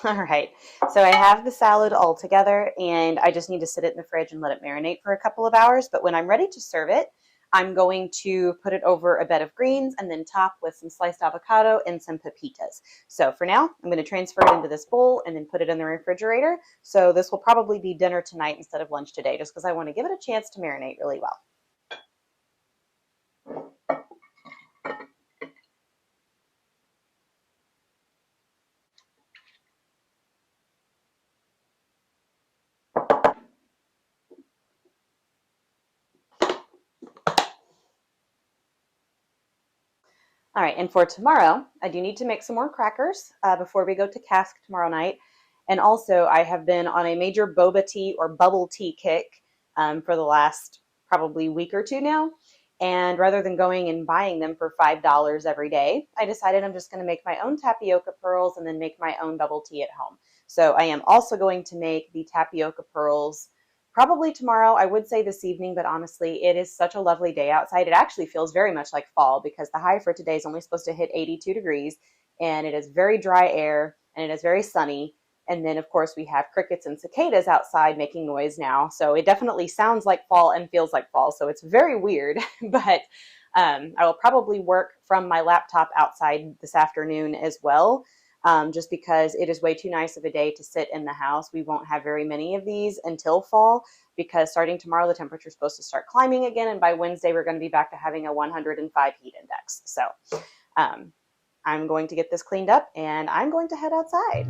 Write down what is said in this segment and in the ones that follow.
All right, so I have the salad all together and I just need to sit it in the fridge and let it marinate for a couple of hours. But when I'm ready to serve it, I'm going to put it over a bed of greens and then top with some sliced avocado and some pepitas. So for now, I'm going to transfer it into this bowl and then put it in the refrigerator. So this will probably be dinner tonight instead of lunch today, just because I want to give it a chance to marinate really well. All right, and for tomorrow, I do need to make some more crackers before we go to cask tomorrow night. And also, I have been on a major boba tea or bubble tea kick for the last probably week or two now. And rather than going and buying them for $5 every day, I decided I'm just going to make my own tapioca pearls and then make my own bubble tea at home. So I am also going to make the tapioca pearls probably tomorrow. I would say this evening, but honestly, it is such a lovely day outside. It actually feels very much like fall because the high for today is only supposed to hit 82 degrees and it is very dry air and it is very sunny. And then, of course, we have crickets and cicadas outside making noise now. So it definitely sounds like fall and feels like fall. So it's very weird, but I will probably work from my laptop outside this afternoon as well, just because it is way too nice of a day to sit in the house. We won't have very many of these until fall, because starting tomorrow, the temperature is supposed to start climbing again. And by Wednesday, we're going to be back to having a 105 heat index. So um, I'm going to get this cleaned up and I'm going to head outside.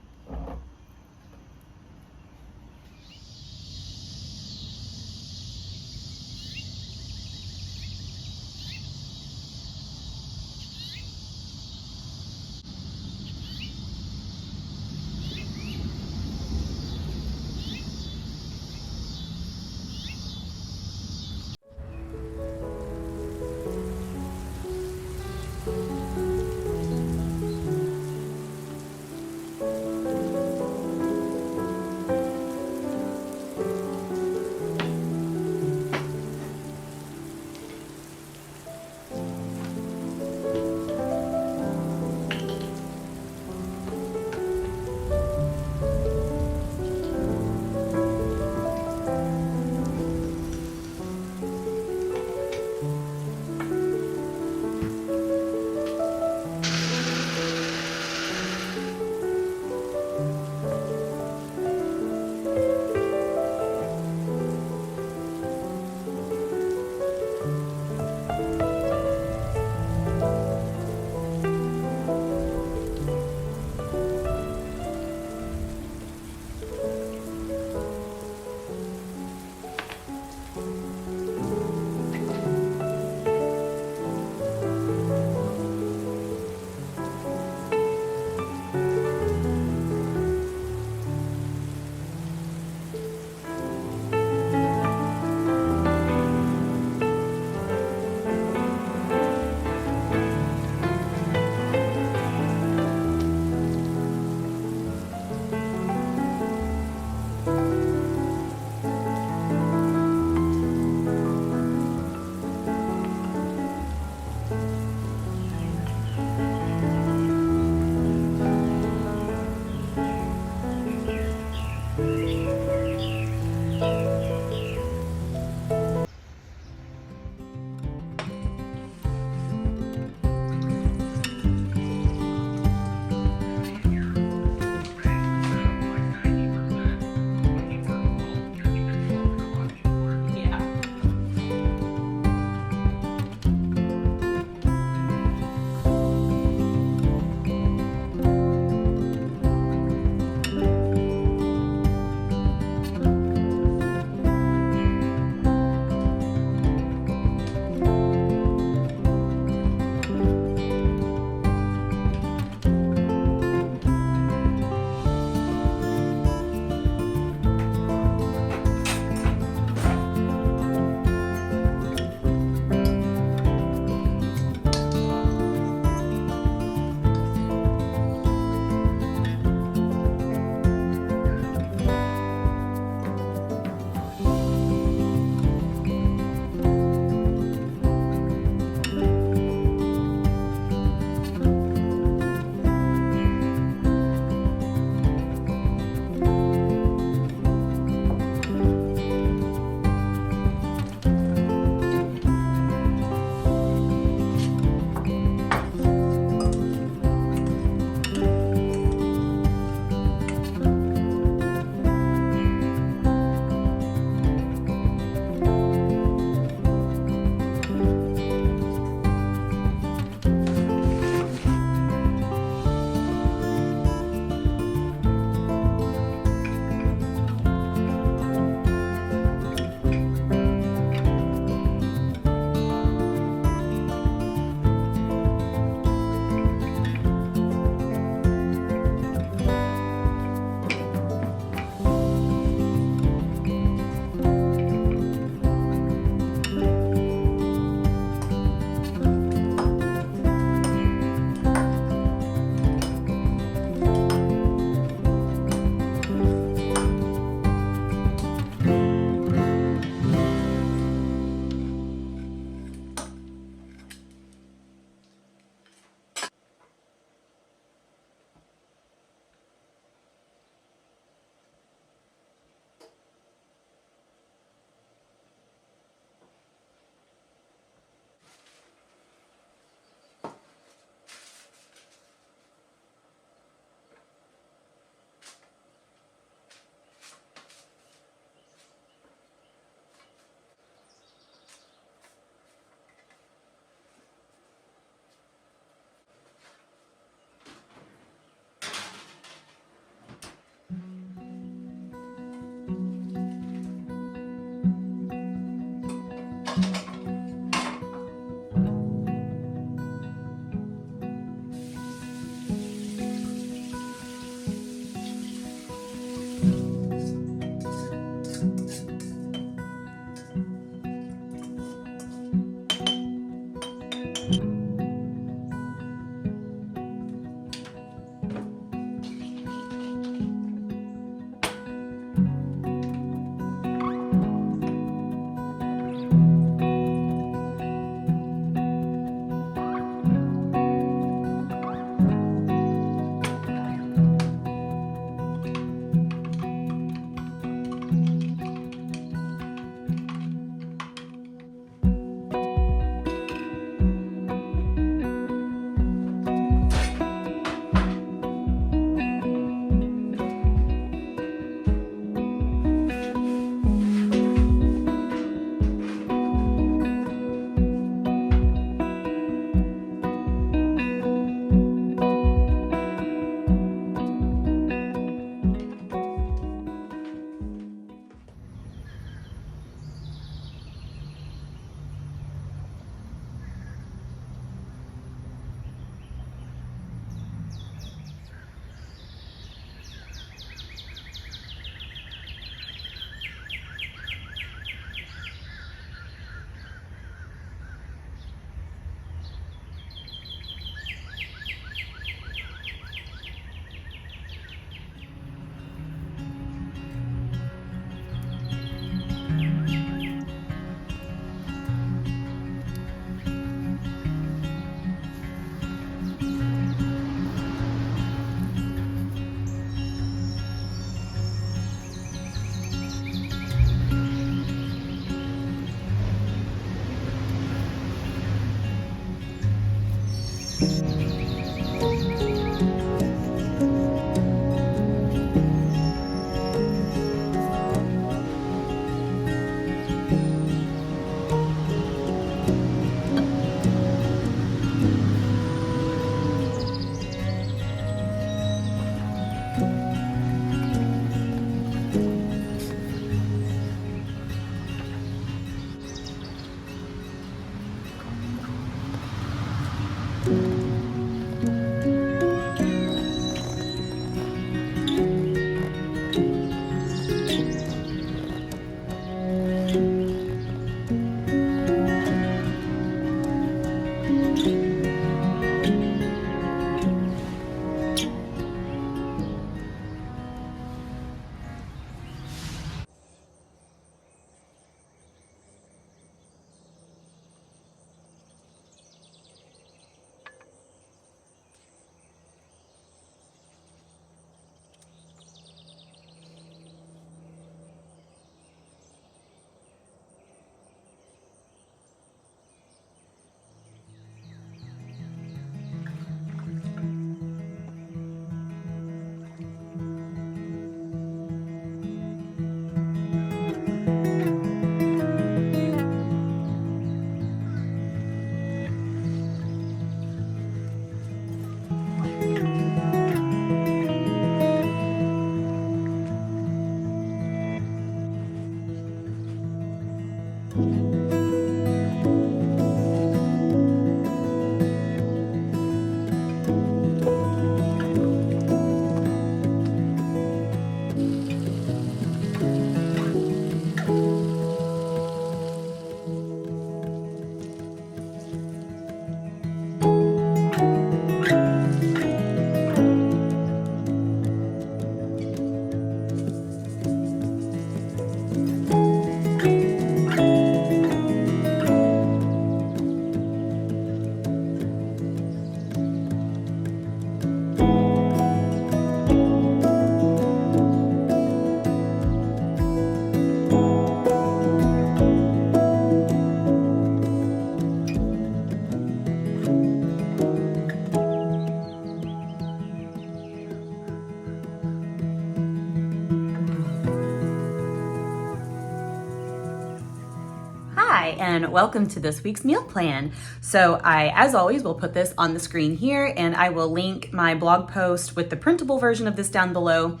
Hi, and welcome to this week's meal plan. So I, as always, will put this on the screen here, and I will link my blog post with the printable version of this down below.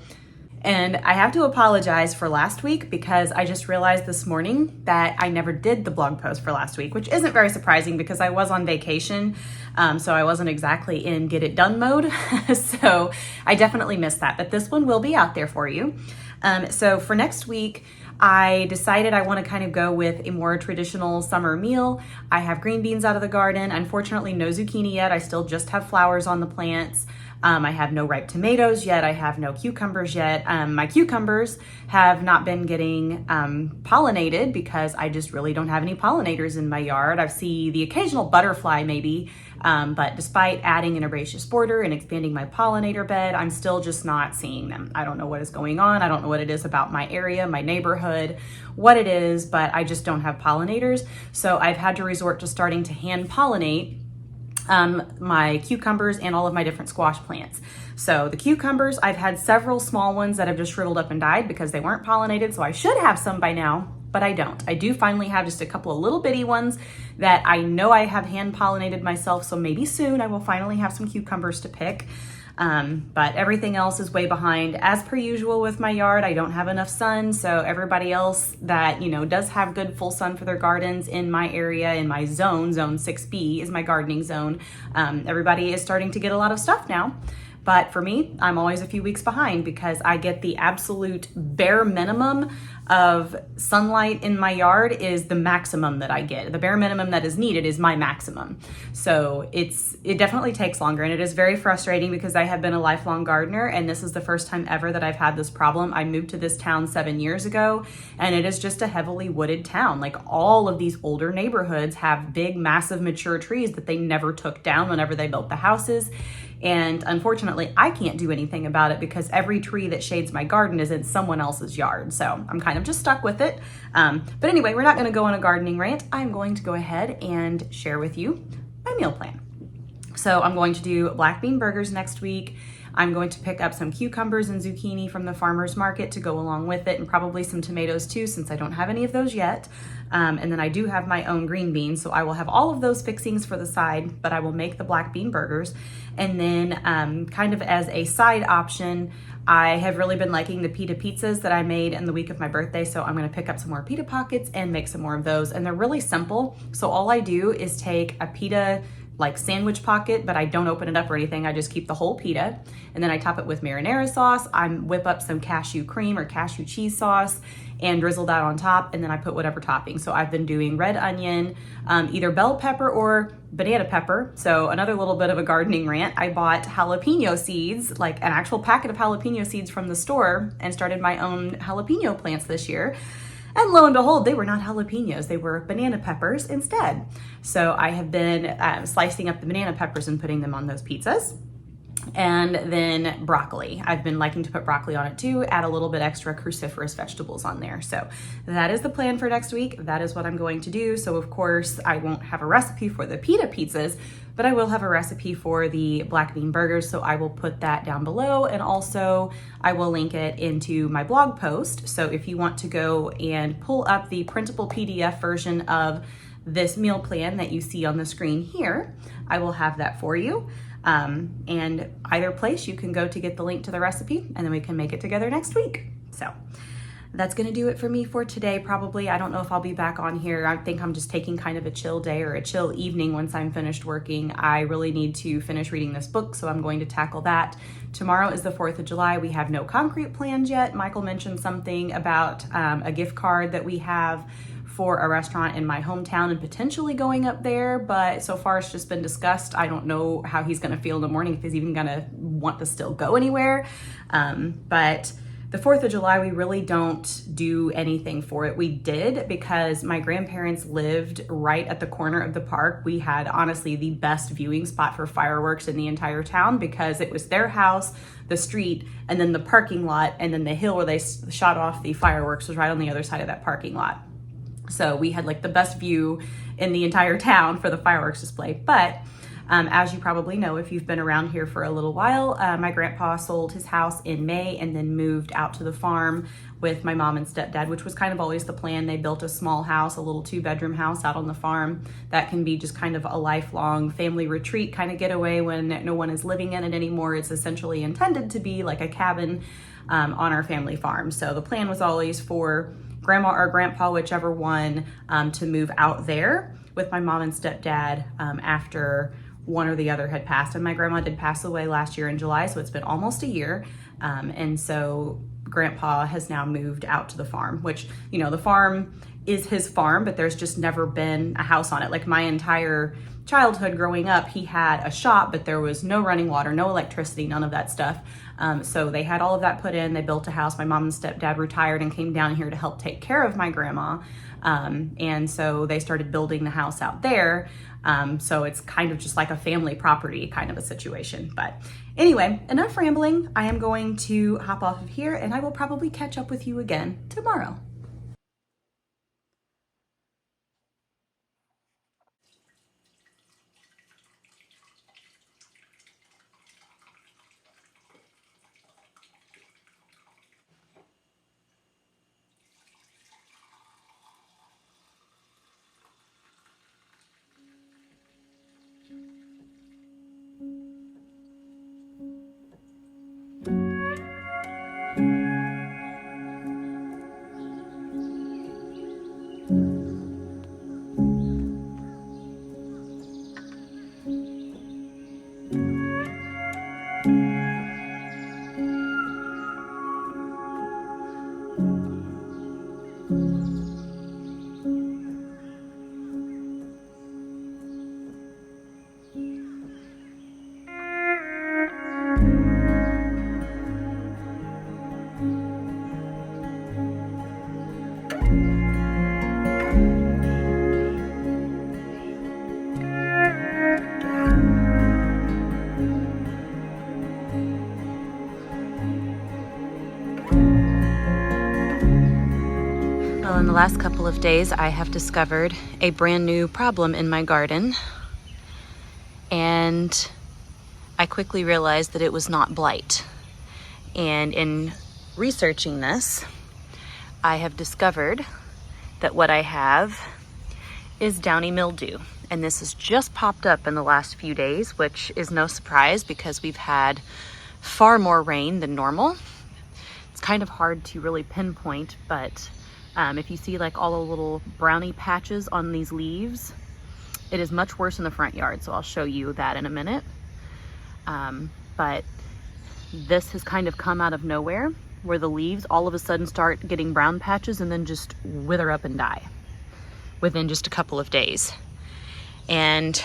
And I have to apologize for last week because I just realized this morning that I never did the blog post for last week, which isn't very surprising because I was on vacation, so I wasn't exactly in get it done mode. So I definitely missed that, but this one will be out there for you. So for next week, I decided I want to kind of go with a more traditional summer meal. I have green beans out of the garden. Unfortunately, no zucchini yet. I still just have flowers on the plants. I have no ripe tomatoes yet. I have no cucumbers yet. My cucumbers have not been getting pollinated because I just really don't have any pollinators in my yard. I see the occasional butterfly maybe, but despite adding an herbaceous border and expanding my pollinator bed, I'm still just not seeing them. I don't know what is going on. I don't know what it is about my area, my neighborhood, what it is, but I just don't have pollinators. So I've had to resort to starting to hand pollinate my cucumbers and all of my different squash plants. So the cucumbers, I've had several small ones that have just shriveled up and died because they weren't pollinated. So I should have some by now, but I don't. I do finally have just a couple of little bitty ones that I know I have hand pollinated myself. So maybe soon I will finally have some cucumbers to pick. But everything else is way behind. As per usual with my yard, I don't have enough sun. So everybody else that, does have good full sun for their gardens in my area, in my zone 6B is my gardening zone. Everybody is starting to get a lot of stuff now. But for me, I'm always a few weeks behind because I get the absolute bare minimum of sunlight in my yard is the maximum that I get. The bare minimum that is needed is my maximum. So it definitely takes longer, and it is very frustrating because I have been a lifelong gardener and this is the first time ever that I've had this problem. I moved to this town 7 years ago and it is just a heavily wooded town. Like all of these older neighborhoods have big, massive, mature trees that they never took down whenever they built the houses. And unfortunately, I can't do anything about it because every tree that shades my garden is in someone else's yard. So I'm kind of just stuck with it. But anyway, we're not going to go on a gardening rant. I'm going to go ahead and share with you my meal plan. So I'm going to do black bean burgers next week. I'm going to pick up some cucumbers and zucchini from the farmer's market to go along with it, and probably some tomatoes too, since I don't have any of those yet. And then I do have my own green beans, so I will have all of those fixings for the side, but I will make the black bean burgers. And then kind of as a side option, I have really been liking the pita pizzas that I made in the week of my birthday, so I'm gonna pick up some more pita pockets and make some more of those. And they're really simple. So all I do is take a pita like sandwich pocket, but I don't open it up or anything. I just keep the whole pita, and then I top it with marinara sauce. I whip up some cashew cream or cashew cheese sauce and drizzle that on top, and then I put whatever topping. So I've been doing red onion, either bell pepper or banana pepper. So another little bit of a gardening rant. I bought jalapeno seeds, like an actual packet of jalapeno seeds from the store, and started my own jalapeno plants this year. And lo and behold, they were not jalapenos, they were banana peppers instead. So I have been slicing up the banana peppers and putting them on those pizzas. And then broccoli. I've been liking to put broccoli on it too, add a little bit extra cruciferous vegetables on there. So that is the plan for next week. That is what I'm going to do. So of course, I won't have a recipe for the pita pizzas, but I will have a recipe for the black bean burgers. So I will put that down below, and also I will link it into my blog post. So if you want to go and pull up the printable PDF version of this meal plan that you see on the screen here, I will have that for you. And either place you can go to get the link to the recipe, and then we can make it together next week. So that's gonna do it for me for today, probably. I don't know if I'll be back on here. I think I'm just taking kind of a chill day or a chill evening once I'm finished working. I really need to finish reading this book, so I'm going to tackle that. Tomorrow is the 4th of July. We have no concrete plans yet. Michael mentioned something about a gift card that we have for a restaurant in my hometown and potentially going up there, but so far it's just been discussed. I don't know how he's gonna feel in the morning, if he's even gonna want to still go anywhere. But the 4th of July, we really don't do anything for it. We did because my grandparents lived right at the corner of the park. We had honestly the best viewing spot for fireworks in the entire town because it was their house, the street, and then the parking lot, and then the hill where they shot off the fireworks was right on the other side of that parking lot. So we had like the best view in the entire town for the fireworks display. But as you probably know, if you've been around here for a little while, my grandpa sold his house in May and then moved out to the farm with my mom and stepdad, which was kind of always the plan. They built a small house, a little 2-bedroom house out on the farm that can be just kind of a lifelong family retreat kind of getaway when no one is living in it anymore. It's essentially intended to be like a cabin on our family farm. So the plan was always for grandma or grandpa, whichever one, to move out there with my mom and stepdad after one or the other had passed. And my grandma did pass away last year in July, so it's been almost a year. And so grandpa has now moved out to the farm, which, you know, the farm is his farm, but there's just never been a house on it. Like my entire childhood growing up, he had a shop, but there was no running water, no electricity, none of that stuff. So they had all of that put in. They built a house. My mom and stepdad retired and came down here to help take care of my grandma. And so they started building the house out there. So it's kind of just like a family property kind of a situation. But anyway, enough rambling. I am going to hop off of here, and I will probably catch up with you again tomorrow. Well, in the last couple of days, I have discovered a brand new problem in my garden. and I quickly realized that it was not blight. And in researching this, I have discovered that what I have is downy mildew. And this has just popped up in the last few days, which is no surprise because we've had far more rain than normal. It's kind of hard to really pinpoint, but if you see like all the little brownie patches on these leaves, it is much worse in the front yard. So I'll show you that in a minute. But this has kind of come out of nowhere, where the leaves all of a sudden start getting brown patches and then just wither up and die within just a couple of days. And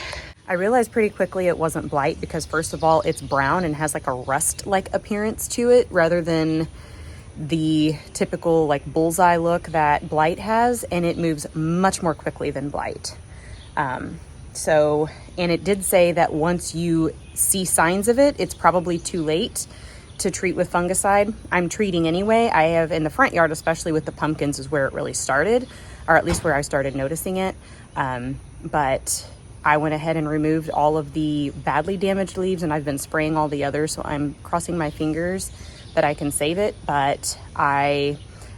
I realized pretty quickly it wasn't blight because first of all, it's brown and has like a rust-like appearance to it rather than the typical like bullseye look that blight has, and it moves much more quickly than blight. And it did say that once you see signs of it, it's probably too late to treat with fungicide. I'm treating anyway. I have in the front yard, especially with the pumpkins, is where it really started, or at least where I started noticing it. But I went ahead and removed all of the badly damaged leaves, and I've been spraying all the others. So I'm crossing my fingers that I can save it, but I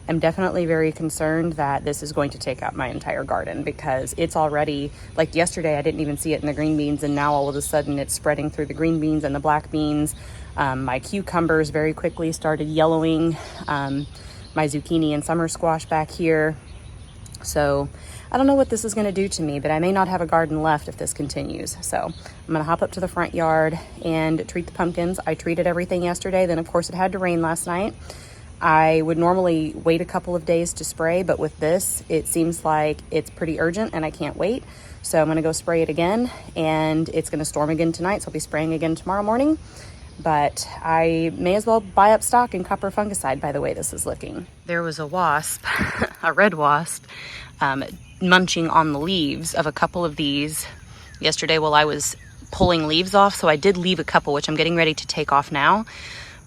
am definitely very concerned that this is going to take out my entire garden because it's already, like yesterday, I didn't even see it in the green beans, and now all of a sudden it's spreading through the green beans and the black beans. My cucumbers very quickly started yellowing, my zucchini and summer squash back here. So I don't know what this is going to do to me, but I may not have a garden left if this continues. So I'm going to hop up to the front yard and treat the pumpkins. I treated everything yesterday. Then of course it had to rain last night. I would normally wait a couple of days to spray, but with this, it seems like it's pretty urgent and I can't wait. So I'm going to go spray it again, and it's going to storm again tonight. So I'll be spraying again tomorrow morning, but I may as well buy up stock in copper fungicide by the way this is looking. There was a wasp, a red wasp, munching on the leaves of a couple of these yesterday while I was pulling leaves off. So I did leave a couple, which I'm getting ready to take off now.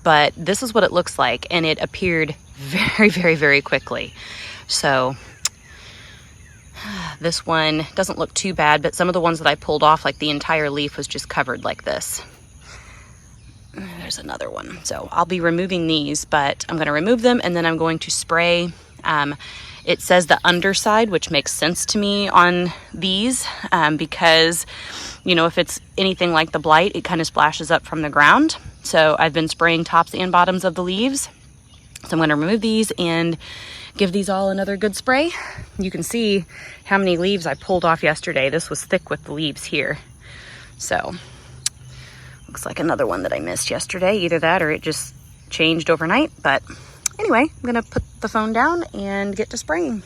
But this is what it looks like, and it appeared very, very, very quickly. So this one doesn't look too bad, but some of the ones that I pulled off, like the entire leaf was just covered like this. There's another one. So I'll be removing these, but I'm going to remove them and then I'm going to spray. It says the underside, which makes sense to me on these because, you know, if it's anything like the blight, it kind of splashes up from the ground. So I've been spraying tops and bottoms of the leaves. So I'm going to remove these and give these all another good spray. You can see how many leaves I pulled off yesterday. This was thick with the leaves here. So looks like another one that I missed yesterday. Either that or it just changed overnight. But anyway, I'm going to put the phone down and get to spraying.